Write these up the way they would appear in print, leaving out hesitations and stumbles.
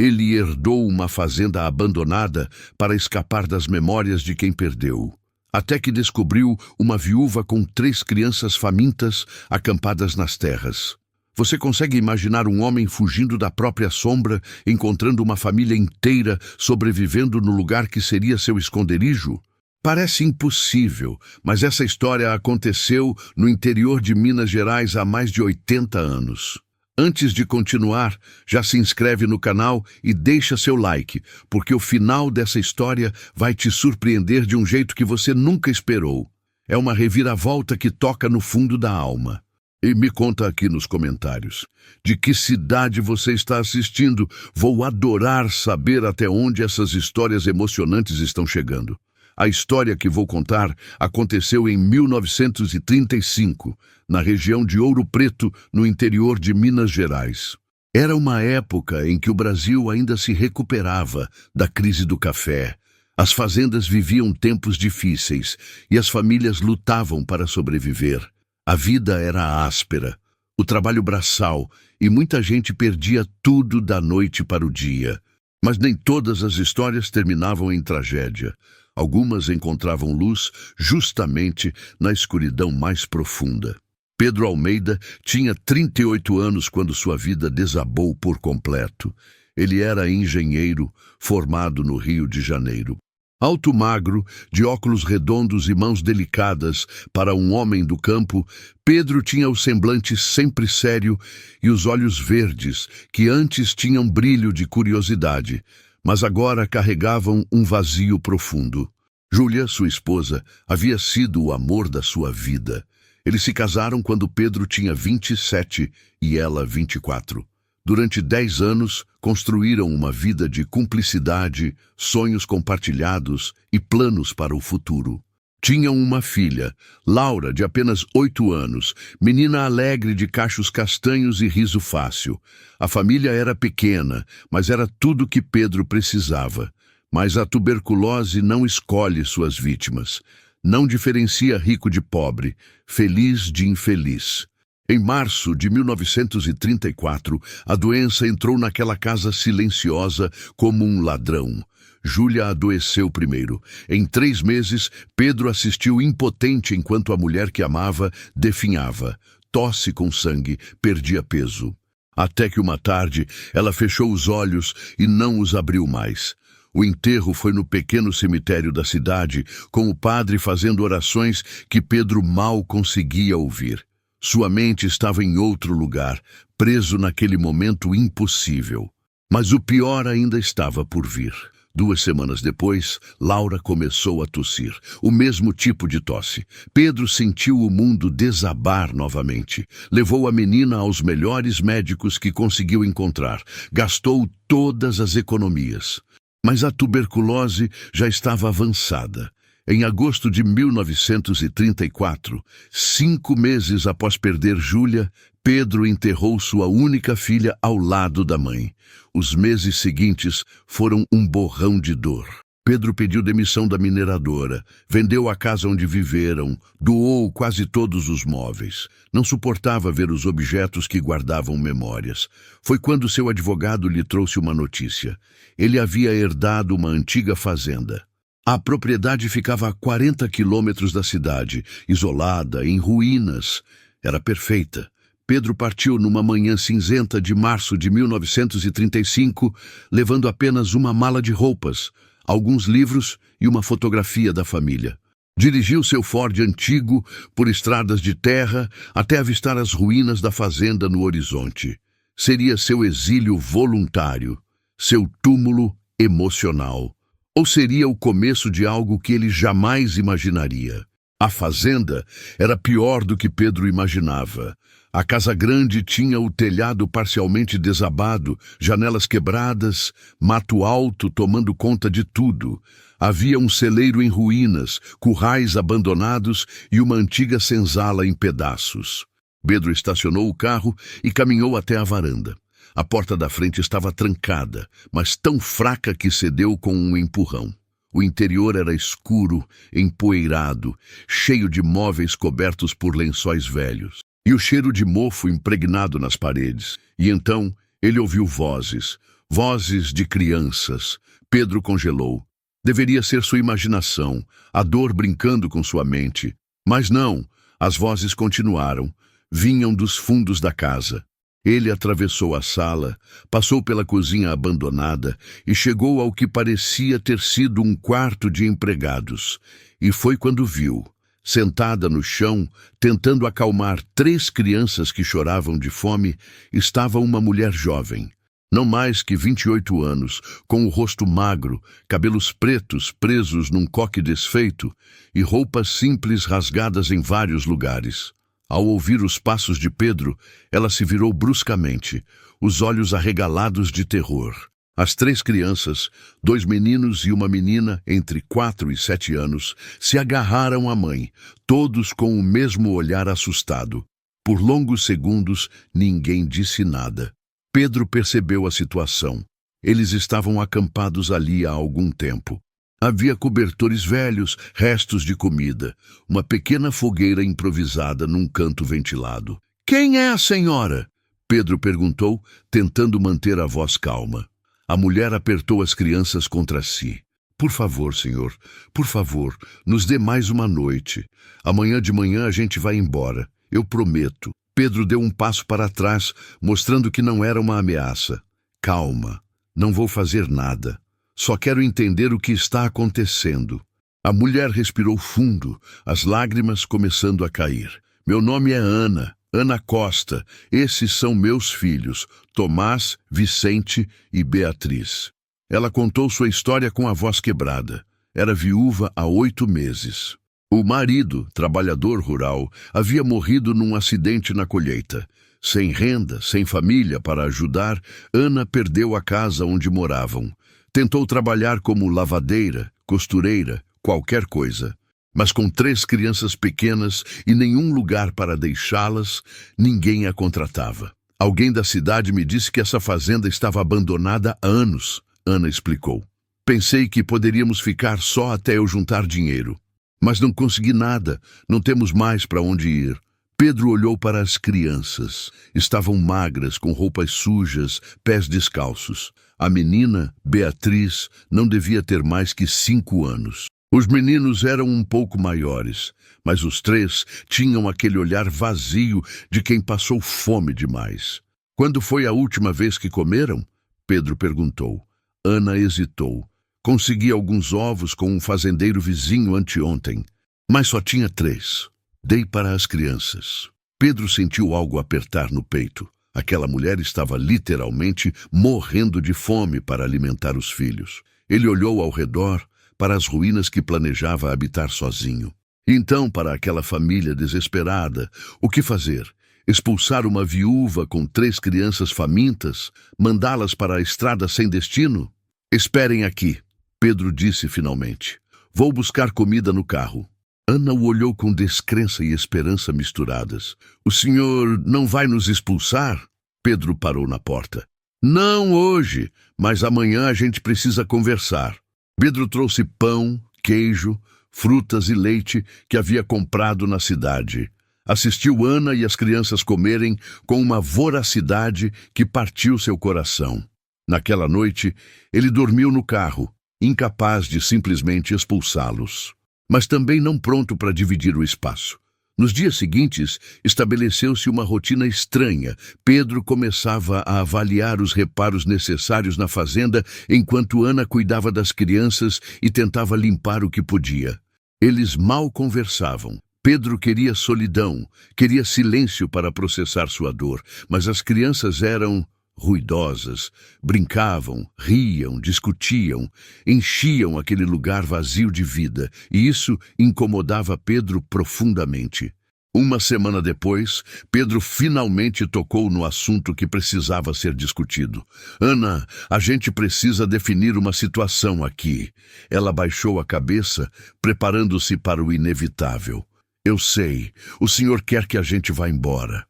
Ele herdou uma fazenda abandonada para escapar das memórias de quem perdeu, até que descobriu uma viúva com 3 crianças famintas acampadas nas terras. Você consegue imaginar um homem fugindo da própria sombra, encontrando uma família inteira sobrevivendo no lugar que seria seu esconderijo? Parece impossível, mas essa história aconteceu no interior de Minas Gerais há mais de 80 anos. Antes de continuar, já se inscreve no canal e deixa seu like, porque o final dessa história vai te surpreender de um jeito que você nunca esperou. É uma reviravolta que toca no fundo da alma. E me conta aqui nos comentários, de que cidade você está assistindo? Vou adorar saber até onde essas histórias emocionantes estão chegando. A história que vou contar aconteceu em 1935, na região de Ouro Preto, no interior de Minas Gerais. Era uma época em que o Brasil ainda se recuperava da crise do café. As fazendas viviam tempos difíceis e as famílias lutavam para sobreviver. A vida era áspera, o trabalho braçal e muita gente perdia tudo da noite para o dia. Mas nem todas as histórias terminavam em tragédia. Algumas encontravam luz justamente na escuridão mais profunda. Pedro Almeida tinha 38 anos quando sua vida desabou por completo. Ele era engenheiro, formado no Rio de Janeiro. Alto, magro, de óculos redondos e mãos delicadas para um homem do campo, Pedro tinha o semblante sempre sério e os olhos verdes, que antes tinham brilho de curiosidade, mas agora carregavam um vazio profundo. Júlia, sua esposa, havia sido o amor da sua vida. Eles se casaram quando Pedro tinha 27 e ela 24. Durante 10 anos, construíram uma vida de cumplicidade, sonhos compartilhados e planos para o futuro. Tinham uma filha, Laura, de apenas 8 anos, menina alegre de cachos castanhos e riso fácil. A família era pequena, mas era tudo que Pedro precisava. Mas a tuberculose não escolhe suas vítimas. Não diferencia rico de pobre, feliz de infeliz. Em março de 1934, a doença entrou naquela casa silenciosa como um ladrão. Júlia adoeceu primeiro. Em 3 meses, Pedro assistiu impotente enquanto a mulher que amava definhava. Tosse com sangue, perdia peso. Até que uma tarde, ela fechou os olhos e não os abriu mais. O enterro foi no pequeno cemitério da cidade, com o padre fazendo orações que Pedro mal conseguia ouvir. Sua mente estava em outro lugar, preso naquele momento impossível. Mas o pior ainda estava por vir. 2 semanas depois, Laura começou a tossir, o mesmo tipo de tosse. Pedro sentiu o mundo desabar novamente. Levou a menina aos melhores médicos que conseguiu encontrar. Gastou todas as economias. Mas a tuberculose já estava avançada. Em agosto de 1934, 5 meses após perder Júlia, Pedro enterrou sua única filha ao lado da mãe. Os meses seguintes foram um borrão de dor. Pedro pediu demissão da mineradora, vendeu a casa onde viveram, doou quase todos os móveis. Não suportava ver os objetos que guardavam memórias. Foi quando seu advogado lhe trouxe uma notícia. Ele havia herdado uma antiga fazenda. A propriedade ficava a 40 quilômetros da cidade, isolada, em ruínas. Era perfeita. Pedro partiu numa manhã cinzenta de março de 1935, levando apenas uma mala de roupas, alguns livros e uma fotografia da família. Dirigiu seu Ford antigo por estradas de terra até avistar as ruínas da fazenda no horizonte. Seria seu exílio voluntário, seu túmulo emocional. Ou seria o começo de algo que ele jamais imaginaria? A fazenda era pior do que Pedro imaginava. A casa grande tinha o telhado parcialmente desabado, janelas quebradas, mato alto tomando conta de tudo. Havia um celeiro em ruínas, currais abandonados e uma antiga senzala em pedaços. Pedro estacionou o carro e caminhou até a varanda. A porta da frente estava trancada, mas tão fraca que cedeu com um empurrão. O interior era escuro, empoeirado, cheio de móveis cobertos por lençóis velhos, e o cheiro de mofo impregnado nas paredes. E então ele ouviu vozes Vozes de crianças. Pedro congelou. Deveria ser sua imaginação, a dor brincando com sua mente. Mas não, as vozes continuaram. Vinham dos fundos da casa. Ele atravessou a sala, passou pela cozinha abandonada e chegou ao que parecia ter sido um quarto de empregados. E foi quando viu, sentada no chão, tentando acalmar 3 crianças que choravam de fome, estava uma mulher jovem. Não mais que 28 anos, com o rosto magro, cabelos pretos presos num coque desfeito e roupas simples rasgadas em vários lugares. Ao ouvir os passos de Pedro, ela se virou bruscamente, os olhos arregalados de terror. As 3 crianças, 2 meninos e uma menina entre 4 e 7 anos, se agarraram à mãe, todos com o mesmo olhar assustado. Por longos segundos, ninguém disse nada. Pedro percebeu a situação. Eles estavam acampados ali há algum tempo. Havia cobertores velhos, restos de comida, uma pequena fogueira improvisada num canto ventilado. "Quem é a senhora?" Pedro perguntou, tentando manter a voz calma. A mulher apertou as crianças contra si. "Por favor, senhor, por favor, nos dê mais uma noite. Amanhã de manhã a gente vai embora. Eu prometo." Pedro deu um passo para trás, mostrando que não era uma ameaça. "Calma, não vou fazer nada. Só quero entender o que está acontecendo." A mulher respirou fundo, as lágrimas começando a cair. "Meu nome é Ana, Ana Costa. Esses são meus filhos, Tomás, Vicente e Beatriz." Ela contou sua história com a voz quebrada. Era viúva há 8 meses. O marido, trabalhador rural, havia morrido num acidente na colheita. Sem renda, sem família para ajudar, Ana perdeu a casa onde moravam. Tentou trabalhar como lavadeira, costureira, qualquer coisa. Mas com 3 crianças pequenas e nenhum lugar para deixá-las, ninguém a contratava. "Alguém da cidade me disse que essa fazenda estava abandonada há anos", Ana explicou. "Pensei que poderíamos ficar só até eu juntar dinheiro. Mas não consegui nada, não temos mais para onde ir." Pedro olhou para as crianças. Estavam magras, com roupas sujas, pés descalços. A menina, Beatriz, não devia ter mais que 5 anos. Os meninos eram um pouco maiores, mas os 3 tinham aquele olhar vazio de quem passou fome demais. "Quando foi a última vez que comeram?" Pedro perguntou. Ana hesitou. "Consegui alguns ovos com um fazendeiro vizinho anteontem, mas só tinha 3. Dei para as crianças." Pedro sentiu algo apertar no peito. Aquela mulher estava literalmente morrendo de fome para alimentar os filhos. Ele olhou ao redor, para as ruínas que planejava habitar sozinho. Então, para aquela família desesperada, o que fazer? Expulsar uma viúva com 3 crianças famintas? Mandá-las para a estrada sem destino? "Esperem aqui", Pedro disse finalmente. "Vou buscar comida no carro." Ana o olhou com descrença e esperança misturadas. "O senhor não vai nos expulsar?" Pedro parou na porta. "Não hoje, mas amanhã a gente precisa conversar." Pedro trouxe pão, queijo, frutas e leite que havia comprado na cidade. Assistiu Ana e as crianças comerem com uma voracidade que partiu seu coração. Naquela noite, ele dormiu no carro, incapaz de simplesmente expulsá-los, mas também não pronto para dividir o espaço. Nos dias seguintes, estabeleceu-se uma rotina estranha. Pedro começava a avaliar os reparos necessários na fazenda, enquanto Ana cuidava das crianças e tentava limpar o que podia. Eles mal conversavam. Pedro queria solidão, queria silêncio para processar sua dor, mas as crianças eram ruidosas, brincavam, riam, discutiam, enchiam aquele lugar vazio de vida, e isso incomodava Pedro profundamente. Uma semana depois, Pedro finalmente tocou no assunto que precisava ser discutido. "Ana, a gente precisa definir uma situação aqui." Ela baixou a cabeça, preparando-se para o inevitável. "Eu sei, o senhor quer que a gente vá embora."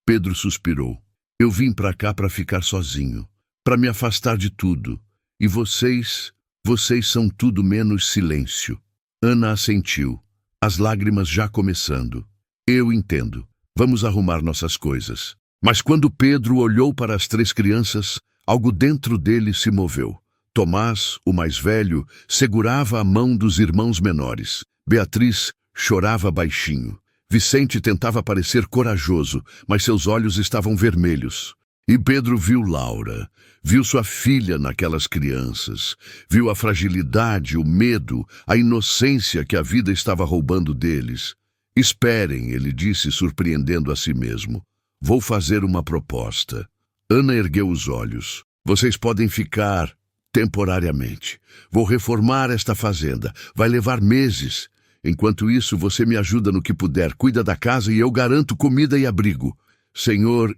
Pedro suspirou. "Eu vim para cá para ficar sozinho, para me afastar de tudo. E vocês são tudo menos silêncio." Ana assentiu, as lágrimas já começando. "Eu entendo. Vamos arrumar nossas coisas." Mas quando Pedro olhou para as 3 crianças, Algo dentro dele se moveu. Tomás, o mais velho, segurava a mão dos irmãos menores. Beatriz chorava baixinho. Vicente tentava parecer corajoso, mas seus olhos estavam vermelhos. E Pedro viu Laura, viu sua filha naquelas crianças, viu a fragilidade, o medo, a inocência que a vida estava roubando deles. Esperem, ele disse, surpreendendo a si mesmo. Vou fazer uma proposta. Ana ergueu os olhos. Vocês podem ficar temporariamente. Vou reformar esta fazenda. Vai levar meses. Enquanto isso, você me ajuda no que puder. Cuida da casa e eu garanto comida e abrigo. Senhor,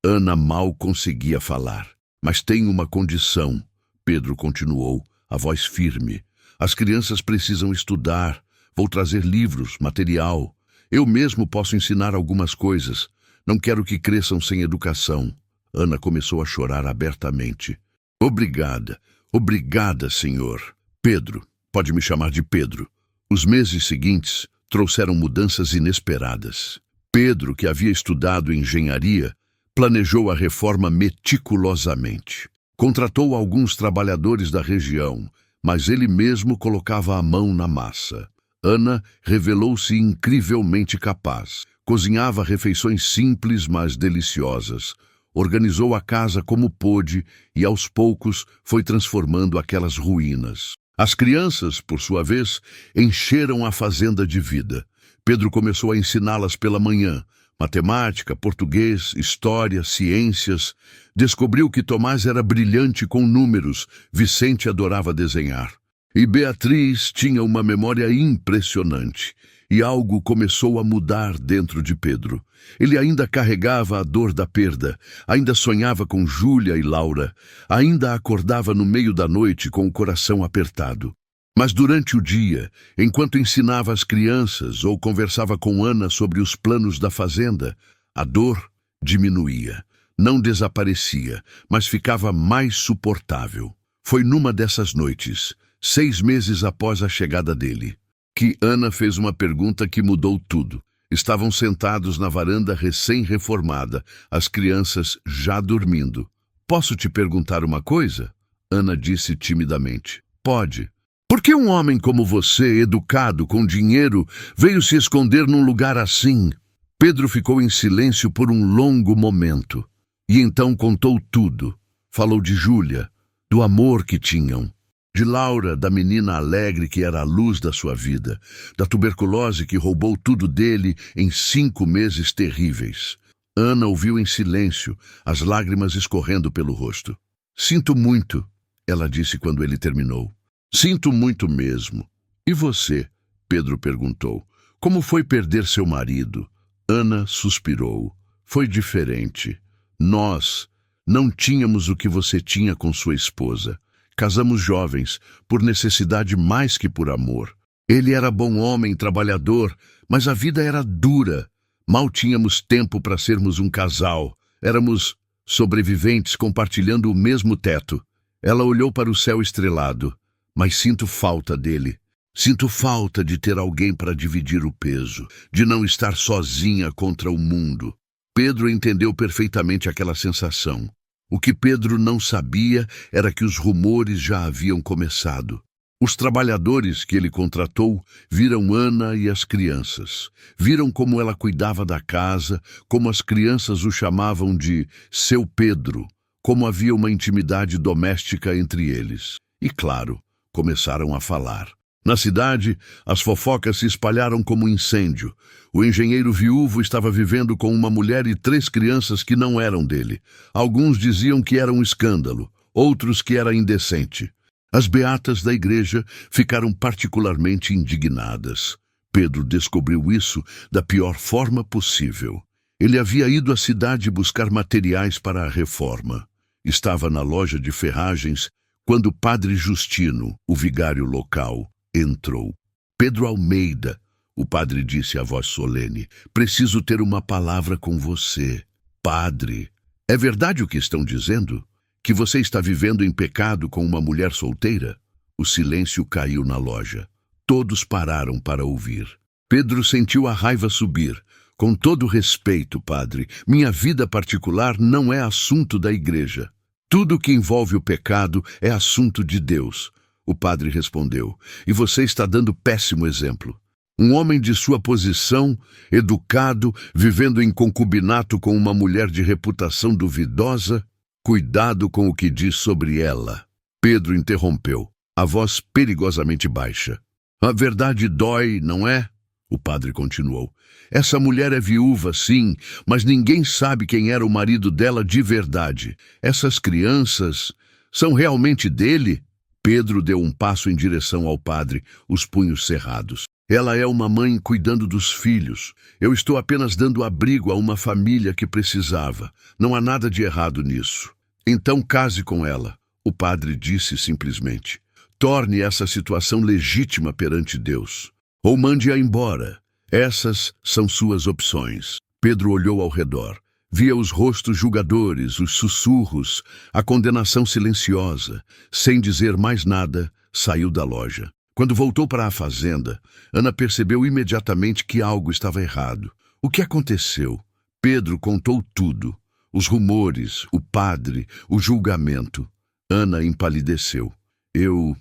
Ana mal conseguia falar. Mas tem uma condição, Pedro continuou, a voz firme. As crianças precisam estudar. Vou trazer livros, material. Eu mesmo posso ensinar algumas coisas. Não quero que cresçam sem educação. Ana começou a chorar abertamente. Obrigada, senhor. Pedro, pode me chamar de Pedro. Os meses seguintes trouxeram mudanças inesperadas. Pedro, que havia estudado engenharia, planejou a reforma meticulosamente. Contratou alguns trabalhadores da região, mas ele mesmo colocava a mão na massa. Ana revelou-se incrivelmente capaz. Cozinhava refeições simples, mas deliciosas. Organizou a casa como pôde e, aos poucos, foi transformando aquelas ruínas. As crianças, por sua vez, encheram a fazenda de vida. Pedro começou a ensiná-las pela manhã. Matemática, português, história, ciências. Descobriu que Tomás era brilhante com números. Vicente adorava desenhar. E Beatriz tinha uma memória impressionante. E algo começou a mudar dentro de Pedro. Ele ainda carregava a dor da perda, ainda sonhava com Júlia e Laura, ainda acordava no meio da noite com o coração apertado. Mas durante o dia, enquanto ensinava as crianças ou conversava com Ana sobre os planos da fazenda, a dor diminuía. Não desaparecia, mas ficava mais suportável. Foi numa dessas noites, 6 meses após a chegada dele, que Ana fez uma pergunta que mudou tudo. Estavam sentados na varanda recém-reformada, as crianças já dormindo. Posso te perguntar uma coisa? Ana disse timidamente. Pode. Por que um homem como você, educado, com dinheiro, veio se esconder num lugar assim? Pedro ficou em silêncio por um longo momento. E então contou tudo. Falou de Júlia, do amor que tinham. De Laura, da menina alegre que era a luz da sua vida, da tuberculose que roubou tudo dele em 5 meses terríveis. Ana ouviu em silêncio, as lágrimas escorrendo pelo rosto. Sinto muito, ela disse quando ele terminou. Sinto muito mesmo. E você? Pedro perguntou. Como foi perder seu marido? Ana suspirou. Foi diferente. Nós não tínhamos o que você tinha com sua esposa. Casamos jovens, por necessidade mais que por amor. Ele era bom homem, trabalhador, mas a vida era dura. Mal tínhamos tempo para sermos um casal. Éramos sobreviventes compartilhando o mesmo teto. Ela olhou para o céu estrelado. Mas sinto falta dele. Sinto falta de ter alguém para dividir o peso, de não estar sozinha contra o mundo. Pedro entendeu perfeitamente aquela sensação. O que Pedro não sabia era que os rumores já haviam começado. Os trabalhadores que ele contratou viram Ana e as crianças. Viram como ela cuidava da casa, como as crianças o chamavam de seu Pedro, como havia uma intimidade doméstica entre eles. E, claro, começaram a falar. Na cidade, as fofocas se espalharam como um incêndio. O engenheiro viúvo estava vivendo com uma mulher e 3 crianças que não eram dele. Alguns diziam que era um escândalo, outros que era indecente. As beatas da igreja ficaram particularmente indignadas. Pedro descobriu isso da pior forma possível. Ele havia ido à cidade buscar materiais para a reforma. Estava na loja de ferragens quando o padre Justino, o vigário local, entrou. Pedro Almeida, o padre disse à voz solene, preciso ter uma palavra com você. Padre, é verdade o que estão dizendo? Que você está vivendo em pecado com uma mulher solteira? O silêncio caiu na loja. Todos pararam para ouvir. Pedro sentiu a raiva subir. Com todo respeito, padre, minha vida particular não é assunto da igreja. Tudo que envolve o pecado é assunto de Deus. O padre respondeu, e você está dando péssimo exemplo. Um homem de sua posição, educado, vivendo em concubinato com uma mulher de reputação duvidosa, cuidado com o que diz sobre ela. Pedro interrompeu, a voz perigosamente baixa. A verdade dói, não é? O padre continuou. Essa mulher é viúva, sim, mas ninguém sabe quem era o marido dela de verdade. Essas crianças são realmente dele? Pedro deu um passo em direção ao padre, os punhos cerrados. Ela é uma mãe cuidando dos filhos. Eu estou apenas dando abrigo a uma família que precisava. Não há nada de errado nisso. Então case com ela, o padre disse simplesmente. Torne essa situação legítima perante Deus. Ou mande-a embora. Essas são suas opções. Pedro olhou ao redor. Via os rostos julgadores, os sussurros, a condenação silenciosa. Sem dizer mais nada, saiu da loja. Quando voltou para a fazenda, Ana percebeu imediatamente que algo estava errado. O que aconteceu? Pedro contou tudo. Os rumores, o padre, o julgamento. Ana empalideceu. Eu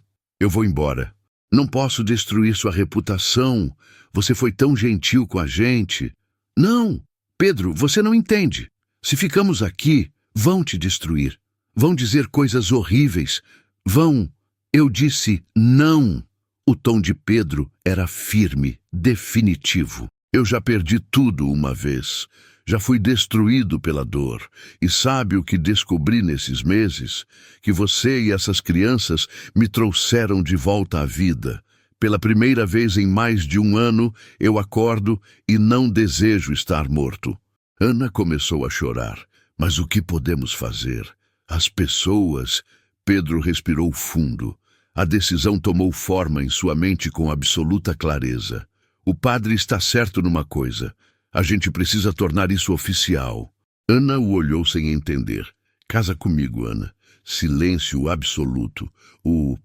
vou embora. Não posso destruir sua reputação. Você foi tão gentil com a gente. Não, Pedro, você não entende. Se ficamos aqui, vão te destruir. Vão dizer coisas horríveis. Vão. Eu disse não. O tom de Pedro era firme, definitivo. Eu já perdi tudo uma vez. Já fui destruído pela dor. E sabe o que descobri nesses meses? Que você e essas crianças me trouxeram de volta à vida. Pela primeira vez em mais de um ano, eu acordo e não desejo estar morto. Ana começou a chorar. Mas o que podemos fazer? As pessoas... Pedro respirou fundo. A decisão tomou forma em sua mente com absoluta clareza. O padre está certo numa coisa. A gente precisa tornar isso oficial. Ana o olhou sem entender. Casa comigo, Ana. Silêncio absoluto. O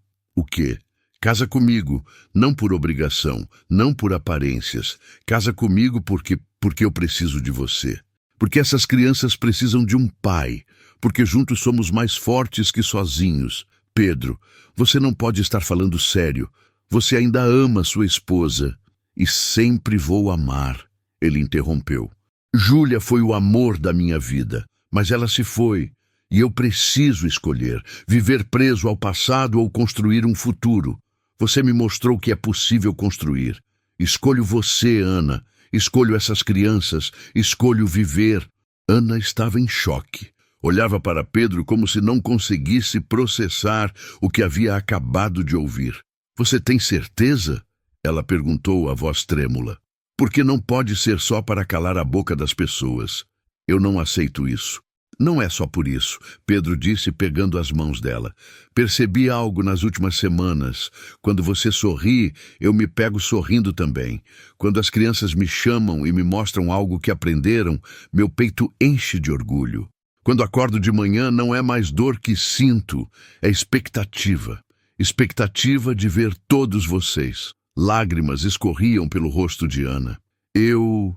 quê? Casa comigo, não por obrigação, não por aparências. Casa comigo porque eu preciso de você. Porque essas crianças precisam de um pai. Porque juntos somos mais fortes que sozinhos. Pedro, você não pode estar falando sério. Você ainda ama sua esposa. E sempre vou amar. Ele interrompeu. Júlia foi o amor da minha vida, mas ela se foi. E eu preciso escolher, viver preso ao passado ou construir um futuro. Você me mostrou que é possível construir. Escolho você, Ana. Escolho essas crianças. Escolho viver. Ana estava em choque. Olhava para Pedro como se não conseguisse processar o que havia acabado de ouvir. Você tem certeza? Ela perguntou, a voz trêmula. Porque não pode ser só para calar a boca das pessoas. Eu não aceito isso. Não é só por isso, Pedro disse pegando as mãos dela. Percebi algo nas últimas semanas. Quando você sorri, eu me pego sorrindo também. Quando as crianças me chamam e me mostram algo que aprenderam, meu peito enche de orgulho. Quando acordo de manhã, não é mais dor que sinto, é expectativa. Expectativa de ver todos vocês. Lágrimas escorriam pelo rosto de Ana. Eu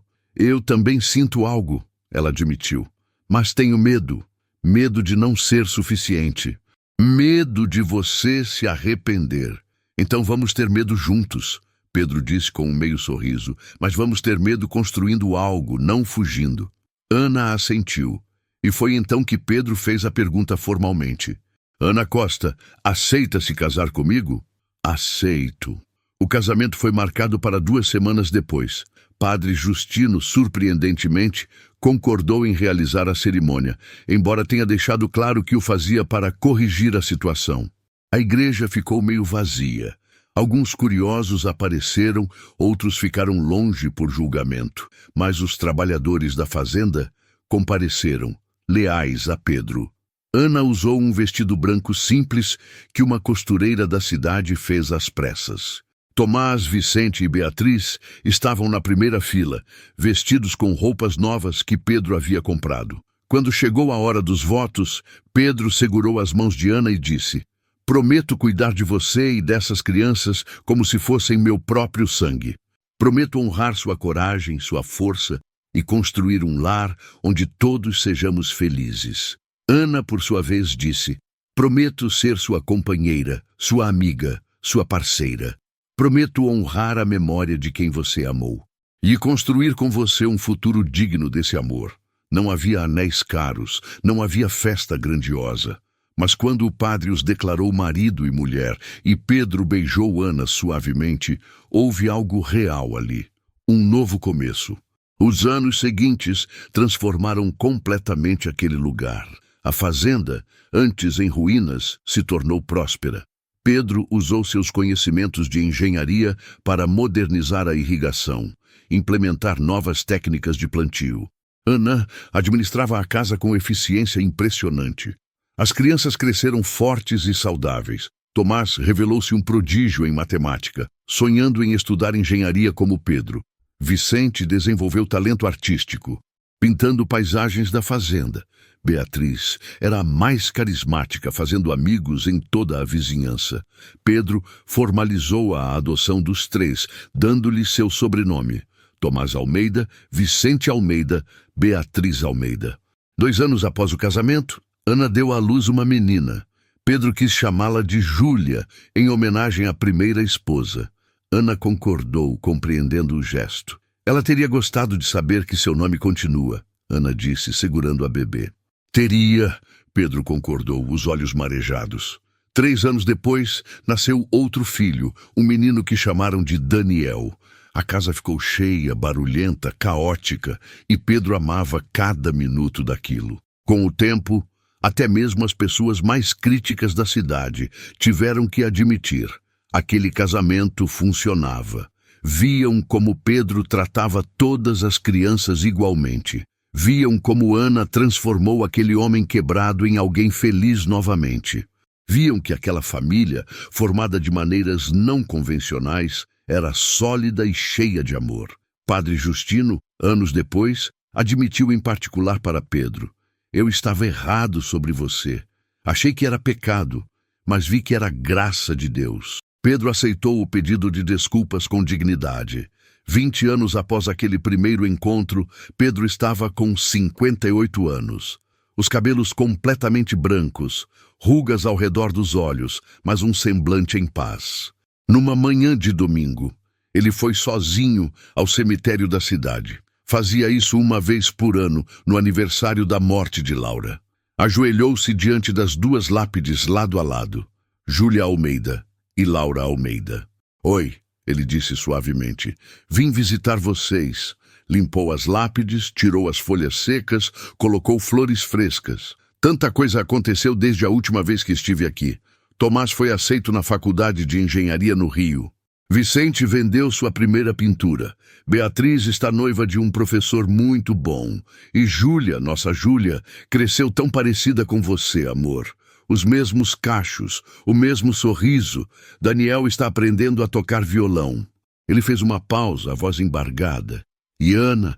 também sinto algo, ela admitiu. Mas tenho medo. Medo de não ser suficiente. Medo de você se arrepender. Então vamos ter medo juntos, Pedro disse com um meio sorriso. Mas vamos ter medo construindo algo, não fugindo. Ana assentiu. E foi então que Pedro fez a pergunta formalmente. Ana Costa, aceita se casar comigo? Aceito. O casamento foi marcado para 2 semanas depois. Padre Justino, surpreendentemente, concordou em realizar a cerimônia, embora tenha deixado claro que o fazia para corrigir a situação. A igreja ficou meio vazia. Alguns curiosos apareceram, outros ficaram longe por julgamento, mas os trabalhadores da fazenda compareceram, leais a Pedro. Ana usou um vestido branco simples que uma costureira da cidade fez às pressas. Tomás, Vicente e Beatriz estavam na primeira fila, vestidos com roupas novas que Pedro havia comprado. Quando chegou a hora dos votos, Pedro segurou as mãos de Ana e disse: Prometo cuidar de você e dessas crianças como se fossem meu próprio sangue. Prometo honrar sua coragem, sua força e construir um lar onde todos sejamos felizes. Ana, por sua vez, disse: prometo ser sua companheira, sua amiga, sua parceira. Prometo honrar a memória de quem você amou e construir com você um futuro digno desse amor. Não havia anéis caros, não havia festa grandiosa. Mas quando o padre os declarou marido e mulher e Pedro beijou Ana suavemente, houve algo real ali. Um novo começo. Os anos seguintes transformaram completamente aquele lugar. A fazenda, antes em ruínas, se tornou próspera. Pedro usou seus conhecimentos de engenharia para modernizar a irrigação, implementar novas técnicas de plantio. Ana administrava a casa com eficiência impressionante. As crianças cresceram fortes e saudáveis. Tomás revelou-se um prodígio em matemática, sonhando em estudar engenharia como Pedro. Vicente desenvolveu talento artístico, pintando paisagens da fazenda. Beatriz era a mais carismática, fazendo amigos em toda a vizinhança. Pedro formalizou a adoção dos três, dando-lhe seu sobrenome: Tomás Almeida, Vicente Almeida, Beatriz Almeida. 2 anos após o casamento, Ana deu à luz uma menina. Pedro quis chamá-la de Júlia, em homenagem à primeira esposa. Ana concordou, compreendendo o gesto. Ela teria gostado de saber que seu nome continua, Ana disse, segurando a bebê. Teria, Pedro concordou, os olhos marejados. 3 anos depois, nasceu outro filho, um menino que chamaram de Daniel. A casa ficou cheia, barulhenta, caótica, e Pedro amava cada minuto daquilo. Com o tempo, até mesmo as pessoas mais críticas da cidade tiveram que admitir: aquele casamento funcionava. Viam como Pedro tratava todas as crianças igualmente. Viam como Ana transformou aquele homem quebrado em alguém feliz novamente. Viam que aquela família, formada de maneiras não convencionais, era sólida e cheia de amor. Padre Justino, anos depois, admitiu em particular para Pedro: eu estava errado sobre você. Achei que era pecado, mas vi que era graça de Deus. Pedro aceitou o pedido de desculpas com dignidade. 20 anos após aquele primeiro encontro, Pedro estava com 58 anos. Os cabelos completamente brancos, rugas ao redor dos olhos, mas um semblante em paz. Numa manhã de domingo, ele foi sozinho ao cemitério da cidade. Fazia isso uma vez por ano, no aniversário da morte de Laura. Ajoelhou-se diante das 2 lápides lado a lado, Júlia Almeida e Laura Almeida. Oi, ele disse suavemente, vim visitar vocês. Limpou as lápides, tirou as folhas secas, colocou flores frescas. Tanta coisa aconteceu desde a última vez que estive aqui. Tomás foi aceito na faculdade de engenharia no Rio. Vicente vendeu sua primeira pintura. Beatriz está noiva de um professor muito bom. E Júlia, nossa Júlia, cresceu tão parecida com você, amor. Os mesmos cachos, o mesmo sorriso. Daniel está aprendendo a tocar violão. Ele fez uma pausa, a voz embargada. E Ana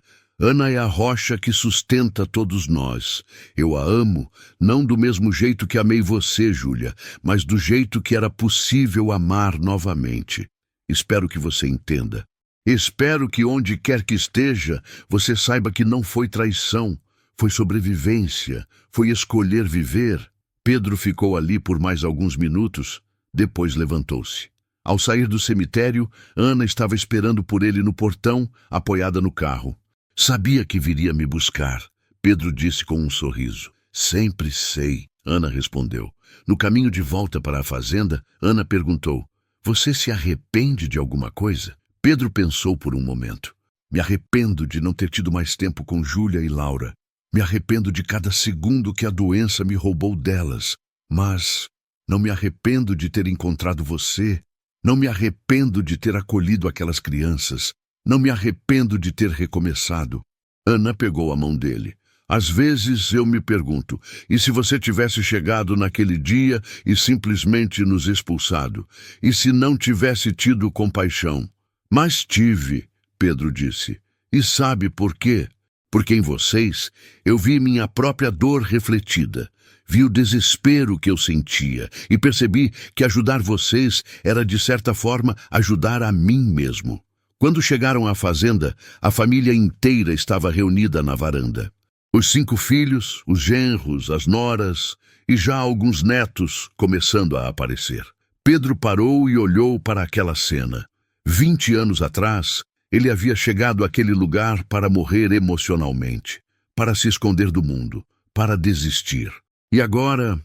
é a rocha que sustenta todos nós. Eu a amo, não do mesmo jeito que amei você, Júlia, mas do jeito que era possível amar novamente. Espero que você entenda. Espero que onde quer que esteja, você saiba que não foi traição, foi sobrevivência, foi escolher viver. Pedro ficou ali por mais alguns minutos, depois levantou-se. Ao sair do cemitério, Ana estava esperando por ele no portão, apoiada no carro. Sabia que viria me buscar, Pedro disse com um sorriso. Sempre sei, Ana respondeu. No caminho de volta para a fazenda, Ana perguntou: você se arrepende de alguma coisa? Pedro pensou por um momento. Me arrependo de não ter tido mais tempo com Júlia e Laura. Me arrependo de cada segundo que a doença me roubou delas. Mas não me arrependo de ter encontrado você. Não me arrependo de ter acolhido aquelas crianças. Não me arrependo de ter recomeçado. Ana pegou a mão dele. Às vezes eu me pergunto, e se você tivesse chegado naquele dia e simplesmente nos expulsado? E se não tivesse tido compaixão? Mas tive, Pedro disse. E sabe por quê? Porque em vocês eu vi minha própria dor refletida. Vi o desespero que eu sentia e percebi que ajudar vocês era, de certa forma, ajudar a mim mesmo. Quando chegaram à fazenda, a família inteira estava reunida na varanda. Os 5 filhos, os genros, as noras e já alguns netos começando a aparecer. Pedro parou e olhou para aquela cena. 20 anos atrás, ele havia chegado àquele lugar para morrer emocionalmente, para se esconder do mundo, para desistir. E agora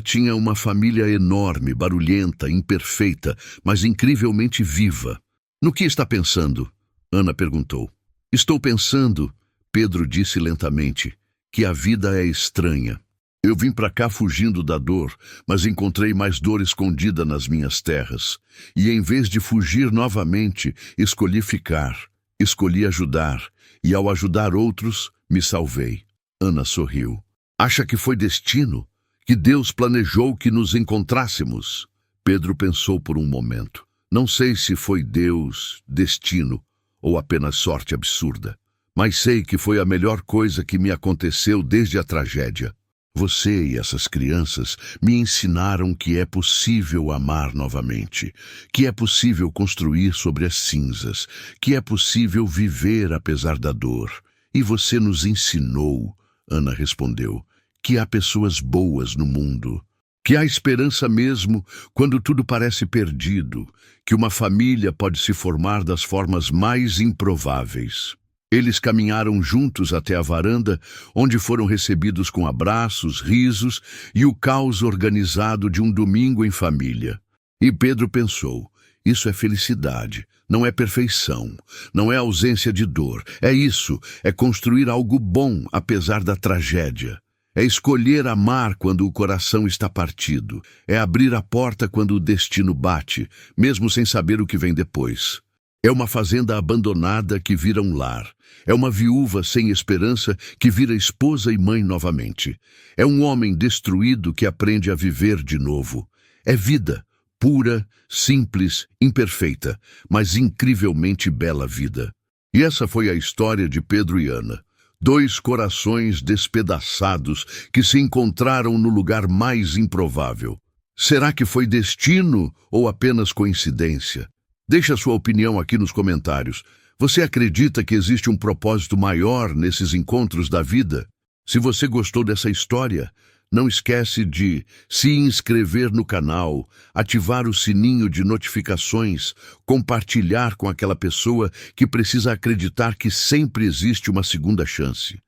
tinha uma família enorme, barulhenta, imperfeita, mas incrivelmente viva. No que está pensando? Ana perguntou. Estou pensando, Pedro disse lentamente, que a vida é estranha. Eu vim para cá fugindo da dor, mas encontrei mais dor escondida nas minhas terras. E em vez de fugir novamente, escolhi ficar, escolhi ajudar, e ao ajudar outros, me salvei. Ana sorriu. Acha que foi destino? Que Deus planejou que nos encontrássemos? Pedro pensou por um momento. Não sei se foi Deus, destino, ou apenas sorte absurda. Mas sei que foi a melhor coisa que me aconteceu desde a tragédia. Você e essas crianças me ensinaram que é possível amar novamente, que é possível construir sobre as cinzas, que é possível viver apesar da dor. E você nos ensinou, Ana respondeu, que há pessoas boas no mundo, que há esperança mesmo quando tudo parece perdido, que uma família pode se formar das formas mais improváveis. Eles caminharam juntos até a varanda, onde foram recebidos com abraços, risos e o caos organizado de um domingo em família. E Pedro pensou, isso é felicidade, não é perfeição, não é ausência de dor. É isso, é construir algo bom apesar da tragédia. É escolher amar quando o coração está partido. É abrir a porta quando o destino bate, mesmo sem saber o que vem depois. É uma fazenda abandonada que vira um lar. É uma viúva sem esperança que vira esposa e mãe novamente. É um homem destruído que aprende a viver de novo. É vida, pura, simples, imperfeita, mas incrivelmente bela vida. E essa foi a história de Pedro e Ana. 2 corações despedaçados que se encontraram no lugar mais improvável. Será que foi destino ou apenas coincidência? Deixe a sua opinião aqui nos comentários. Você acredita que existe um propósito maior nesses encontros da vida? Se você gostou dessa história, não esquece de se inscrever no canal, ativar o sininho de notificações, compartilhar com aquela pessoa que precisa acreditar que sempre existe uma segunda chance.